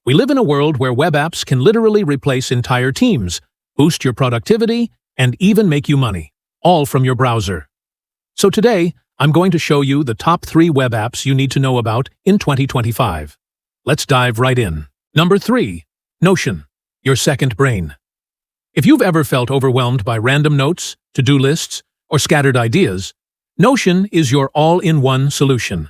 We live in a world where web apps can literally replace entire teams, boost your productivity, and even make you money, all from your browser. So today, I'm going to show you the top 3 web apps you need to know about in 2025. Let's dive right in. Number 3. Notion, your second brain. If you've ever felt overwhelmed by random notes, to-do lists, or scattered ideas, Notion is your all-in-one solution.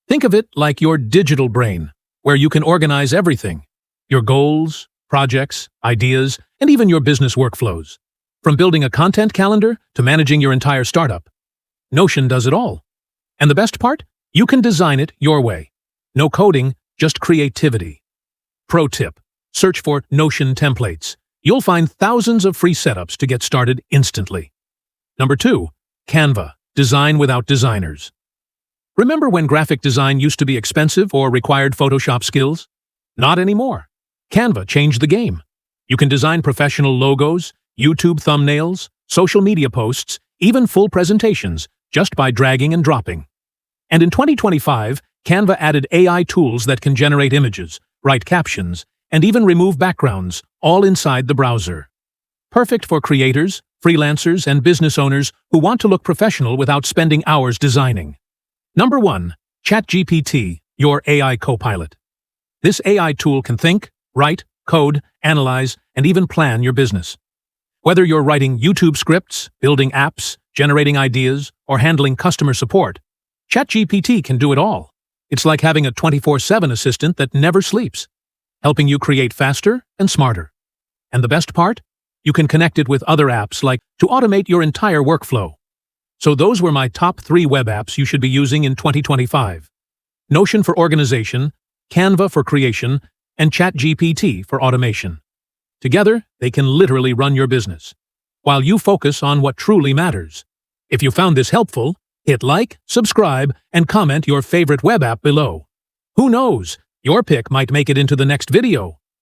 Think of it like your digital brain, where you can organize everything: your goals, projects, ideas, and even your business workflows. From building a content calendar to managing your entire startup, Notion does it all. And the best part? You can design it your way. No coding, just creativity. Pro tip: search for Notion templates. You'll find thousands of free setups to get started instantly. Number 2. Canva, design without designers. Remember when graphic design used to be expensive or required Photoshop skills? Not anymore. Canva changed the game. You can design professional logos, YouTube thumbnails, social media posts, even full presentations, just by dragging and dropping. And in 2025, Canva added AI tools that can generate images, write captions, and even remove backgrounds, all inside the browser. Perfect for creators, freelancers, and business owners who want to look professional without spending hours designing. Number 1. ChatGPT, your AI co-pilot. This AI tool can think, write, code, analyze, and even plan your business. Whether you're writing YouTube scripts, building apps, generating ideas, or handling customer support, ChatGPT can do it all. It's like having a 24/7 assistant that never sleeps, helping you create faster and smarter. And the best part? You can connect it with other apps like to automate your entire workflow. So those were my top 3 web apps you should be using in 2025. Notion for organization, Canva for creation, and ChatGPT for automation. Together, they can literally run your business, while you focus on what truly matters. If you found this helpful, hit like, subscribe, and comment your favorite web app below. Who knows? Your pick might make it into the next video.